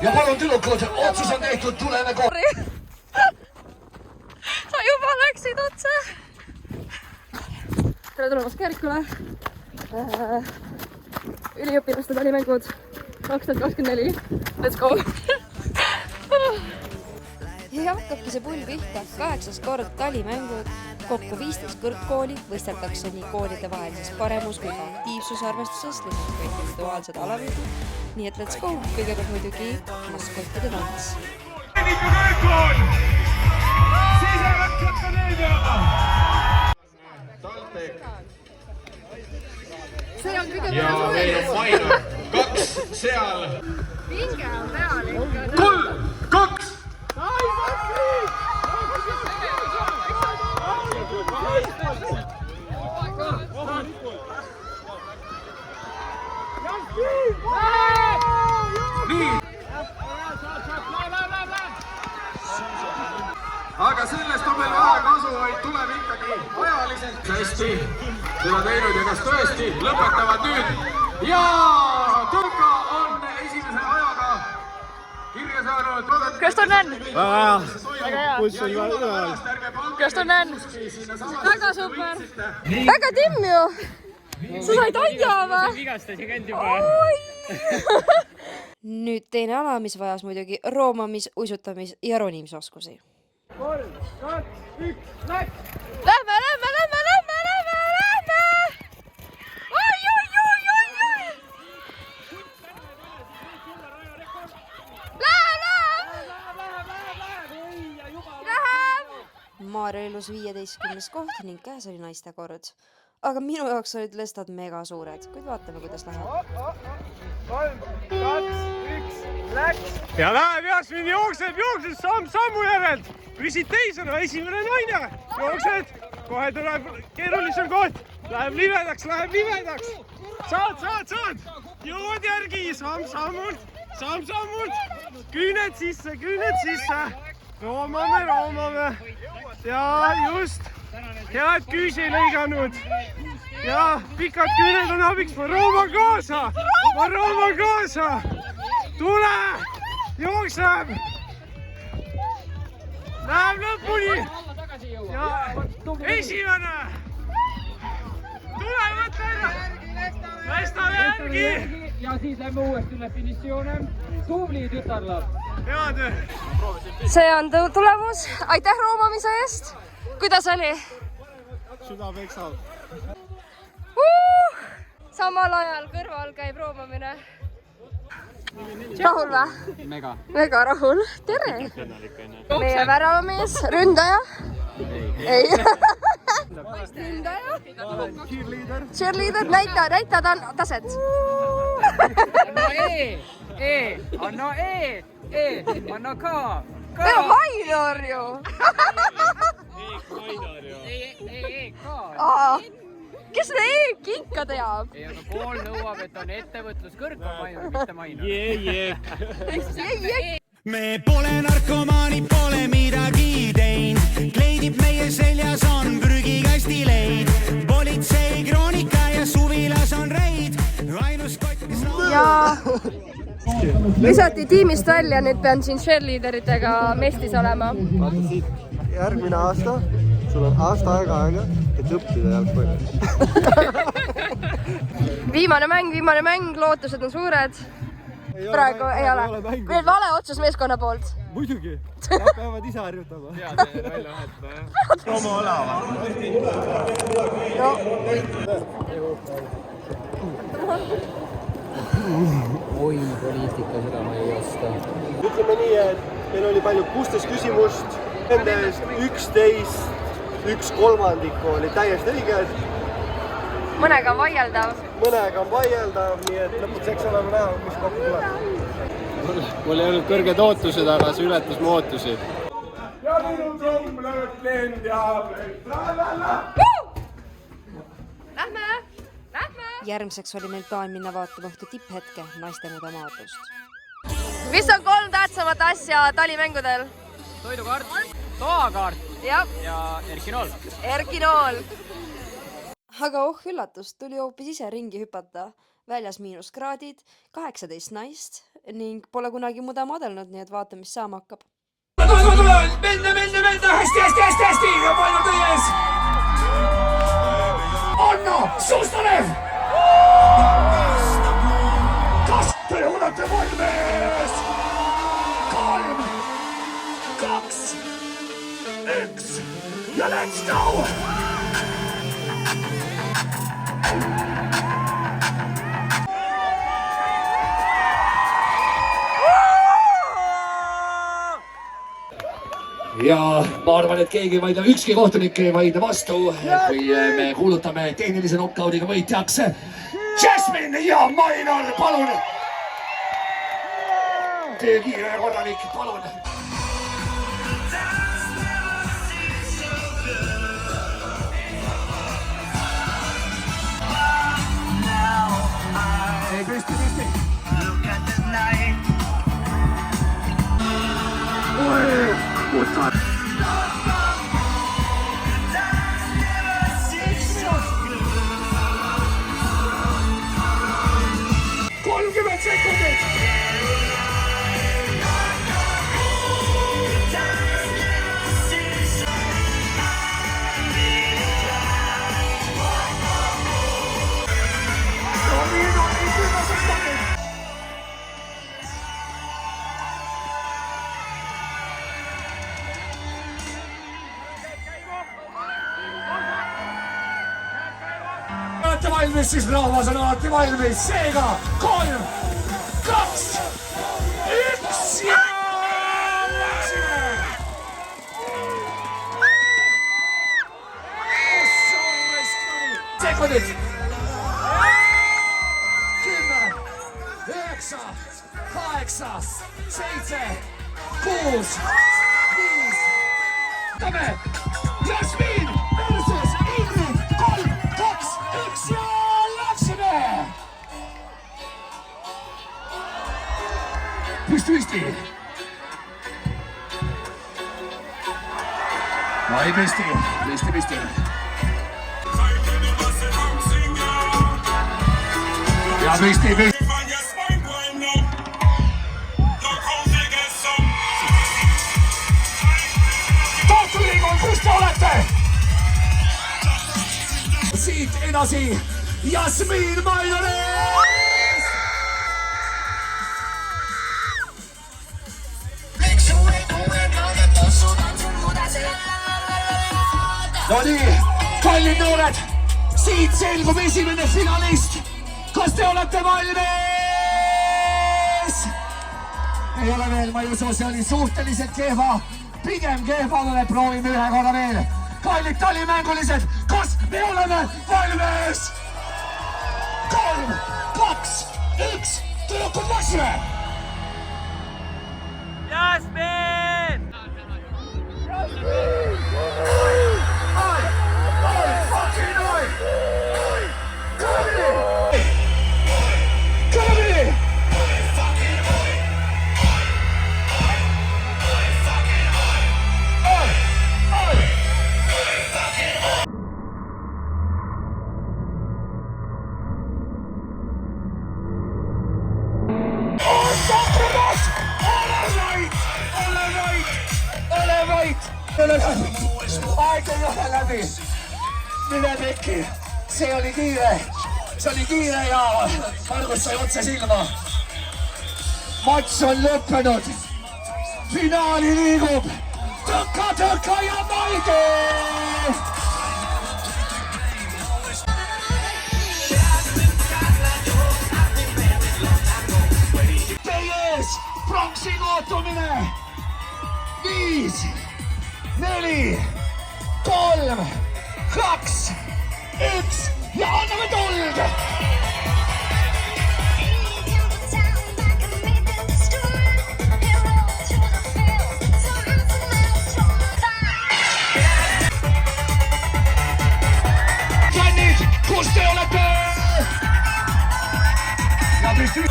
ja palun tüdrukud, otsus on tehtud, tuleme kohe. Sa juba läksid otse. Tere tulemast Käärikule. Üliõpilaste talimängud 2024. Let's go! Ja hakkabki see pull pihta. 8. kord talimängud. Kokku 15 kõrgkooli võisteldakse nii koolide vahelises paremus kui ka aktiivsusarvestuses lisaks individuaalsed alaviidud. Nii et let's go! Kõigepealt muidugi maskottide tants. Kõrgkool! Siserakakadeemia! Taltek. See on kõige Ja meil on Maino. 2 seal. Pinge on peal ikka. 3, 2. Nii. Aga sellest on meil vähe kasu, vaid tuleb ikkagi ajaliselt hästi seda teinud ja kas tõesti lõpetavad nüüd. Ja Tõrka on esimese ajaga kirja saanud. Kuidas tunnen? Väga hea. Pulss on üleval. Kuidas tunnen? Väga super. Väga timm ju. Sa said aia või? Vigastasin känd juba. Nüüd teine ala, mis vajas muidugi roomamis-, uisutamis- ja ronimisoskusi. 3, 2, 1, läks! Lähme! Oi! Läheb! Maarja ilus 15. koht ning käes oli naiste kord. Aga minu jaoks olid lestad mega suured, kuid vaatame, kuidas läheb. 3, 2, 1, läks! Ja läheb Jasmin, jookseb sammu järelt. Püsid teisena, esimene naine. Jooksed, kohe tuleb keerulisem koht. Läheb libedaks. Saad. Jõuad järgi, samm-sammult. Küüned sisse. Roomame. Ja just. Head küüs ei lõiganud. Ja pikad küüned on abiks. Ma rooman kaasa. Tule, jookseb. Läheb lõpuni. Ja esimene. Tule, võtta ära. Lestame järgi. Ja siis lähme uuesti üle finišioone. Tubli tütarlap. Hea töö. See on tulemus. Aitäh roomamise eest. Kuidas oli? Süda peksab. Samal ajal kõrval käib roomamine. Rahul või? Mega rahul. Tere! Meie väravamees, ründaja. Ei. Ründaja. Cheerleader, näita taset. Anna K. See on Mainor ju. Kes seda E-ki ikka teab? Ei, aga kool nõuab, et on ettevõtluskõrgkool Mainor, mitte Mainor. Me pole narkomaanid, pole midagi teinud. Kleidib meie seljas on prügikastileid. Politsei kroonika ja suvilas on reid. Ainus kott, kes Ja visati tiimist välja, nüüd pean siin cheerleaderitega mestis olema. Vaata siit, järgmine aasta, sul on aasta aega, et õppida jalgpalli. Viimane mäng, lootused on suured. Praegu ei ole. Meil vale otsus meeskonna poolt. Muidugi, nad peavad ise harjutama. Promo olava. Oi, poliitika, seda ma ei oska. Ütleme nii, et meil oli palju 16 küsimust. Nendest 1/3 oli täiesti õiged. Mõnega on vaieldav. Mõnega on vaieldav, nii et lõpuks eks oleme näha, mis kokku tuleb. Mul ei olnud kõrged ootused, aga see ületas mu ootusi. Ja minu trummlööd lendjab. Lähme! Järgmiseks oli meil plaan minna vaatama ühte tipphetke naiste mudamaadlust. Mis on 3 tähtsamat asja talimängudel? Toidukaart, toakaart Ja Erkinool. Erkinool. Aga üllatust, tuli hoopis ise ringi hüpata. väljas miinuskraadid, 18 naist ning pole kunagi mudama adelnud, nii et vaatame, mis saama hakkab. Menne, hästi, ja palju teie ees. Anna Sustanev! Kas te olete valmis? 3, 2, 1 ja let's go! Ja ma arvan, et keegi ei vaidle, ükski kohtunik ei vaidle vastu, kui me kuulutame tehnilise knockoudiga võitjaks Jasmine ja Mainor, palun! Tee kiire kodanik, palun! Ei, püsti! Mutta... sekundit! Olete valmis, siis rahvas on alati valmis, seega 3, 2, 1 ja läksime! Sekundid! 10, 9, 8, 7, 6, 5, Tame! Jasmin versus Ingrid! 3, 2, 1 ja läksime! Püsti! Ai püsti! Ja püsti! Tohtuliikon, kus te olete? Siit edasi Jasmin Mainones! No nii, kallid noored, siit selgub esimene finalist. Kas te olete valmis? Ei ole veel, ma ei usu, see oli suhteliselt kehva. Pigem kehvale, proovime ühe korra veel. Kallid talimängulised, kas me oleme valmis? 3, 2, 1, tüdrukud läksime! Jasmin! Aeg ei ole läbi. Mine pekki. See oli kiire ja Margus sai otse silma. Mats on lõppenud. Finaali liigub Tõka ja Maige. Teie ees pronksi kootumine. 5, 4, 3, 2, 1 ja anname tuld! Fännid, kus te olete? Ja püsti!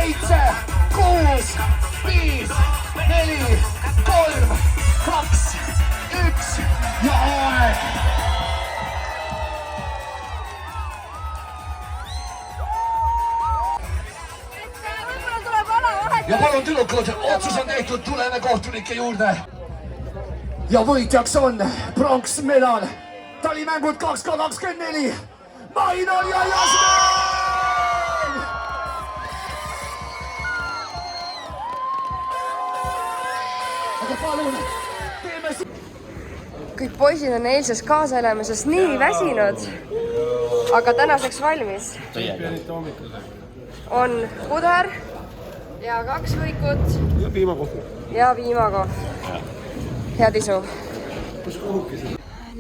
7, 6, 5, 4, 3, 2, 1 ja aeg. Ja palun tüdrukud, otsus on tehtud, tuleme kohtunike juurde. Ja võitjaks on pronksmedal talimängud 2024 Mainor ja Jasmin! Aga palun, teeme kõik poisid on eilsest kaasaelamisest nii väsinud, aga tänaseks valmis. On puder ja 2 võikut ja piimakohv. Head isu.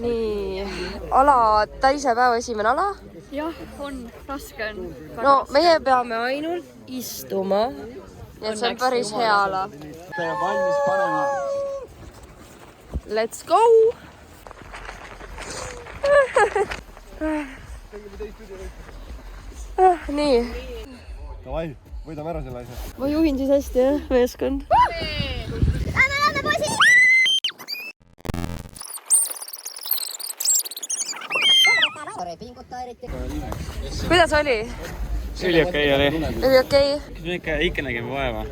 Nii, ala täisepäeva esimene ala. jah, on, raske on. No meie peame ainult istuma. Nii et see on päris hea ala. valmis panema. Let's go! Nii. Davai, võidame ära selle asja. Ma juhin siis hästi, jah, meeskond. Kuidas oli? Üliokei oli. Oli okei? Ikka nägime vaeva.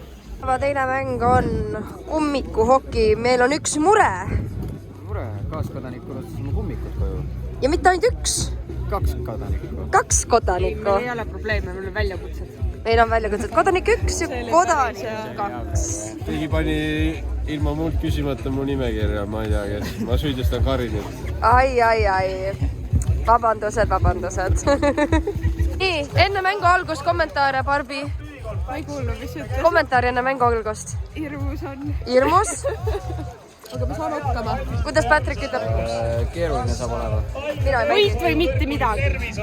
Teine mäng on ummikuhoki. Meil on üks mure. Mure, kaaskodanikku võttis mu kummikud koju. Ja mitte ainult üks. 2 kodanikku. 2 kodanikku. Ei ole probleeme, meil on väljakutsed. Meil on väljakutsed. Kodanik 1 ja kodanik 2. keegi pani ilma mult küsimata mu nimekirja, ma ei tea, kes. Ma süüdistan Karinit. Ai. Vabandused. Nii, enne mängu algust kommentaare, Barbi. Ma ei kuulnud, mis ütles. Kommentaari enne mängu algust. Hirmus on. Hirmus? Aga me saame hakkama. Kuidas Patrick ütleb? Keeruline saab olema. Mina ei mängi. Või mitte midagi.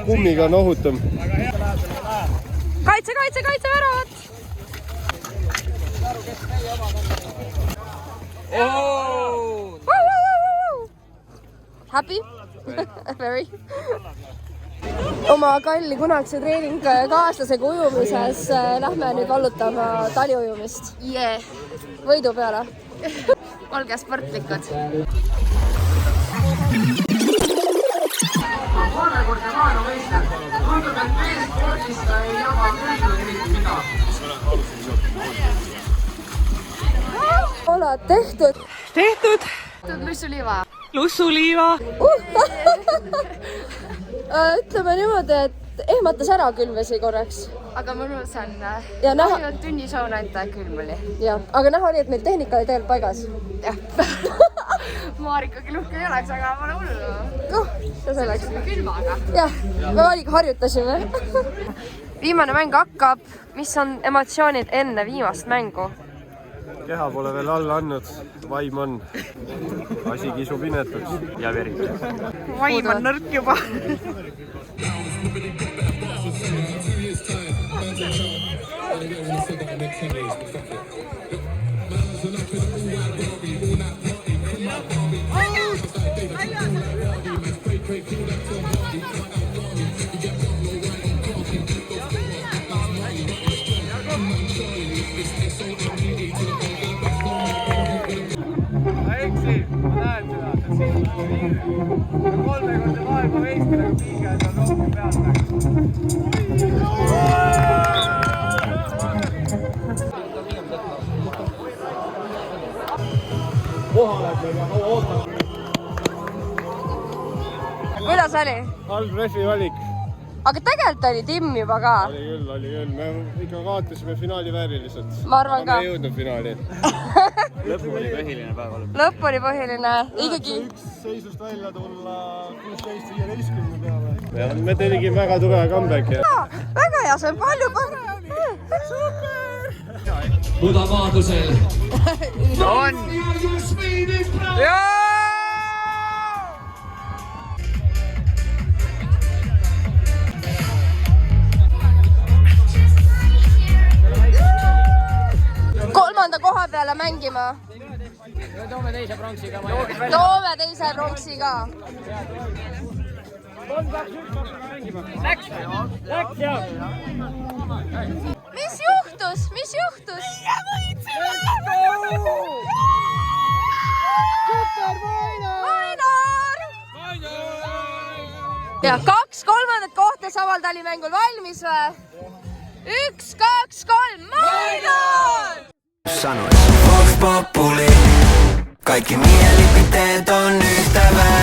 Kummiga on ohutum. Kaitse väravat! Happy? Very. Oma kalli kunagise treeningkaaslasega ujumises lähme nüüd vallutama taliujumist. Yeah. Võidu peale. Olge sportlikud. Kolmekordne maailmameister. Tundub, et meespordist ei jaga küll eriti midagi. Oled tehtud. Tehtud. Lussuliiva. Lussuliiva. Ütleme niimoodi, et ehmatas ära külmvesi korraks. Aga mõnus on. Ja näha... Ainult tunnisoon ainult külm oli. Jah, aga näha oli, et meil tehnika oli tegelikult paigas. Jah. Maarika kiluhk ei oleks, aga pole hullu. See selleks. Külmaga. Jah, me harjutasime. Viimane mäng hakkab. Mis on emotsioonid enne viimast mängu? Keha pole veel alla andnud, vaim on. Asi kisub inetuks. Ja veri. Vaim on nõrk juba. Kolmekordne maailmameister, aga piiga on rohkem Kuidas oli? Halb refi valik. Aga tegelikult oli timm juba ka. Oli küll. Me ikka kaotasime finaali vääriliselt. Ma arvan ka. Me ei jõudnud finaali. Lõpp oli põhiline päev. Lõpp oli põhiline. Ikkagi... Üks seisust välja tulla 16-15 peale. Me tegime väga tugeva comeback. Väga hea, see on palju parem. Super! Buda maadlusel. On! Jaa! Kolmanda koha peale mängima. Toome teise pronksiga. Toome teise pronksiga. Läks jah. Mis juhtus? juhtus? Mis juhtus? Meie võitsime! ja 2 kolmandat kohta samal talimängul valmis või? 1, 2, 3, Mainor! Sanois Vox Populi, kaikki mielipiteet on yhtä väärin.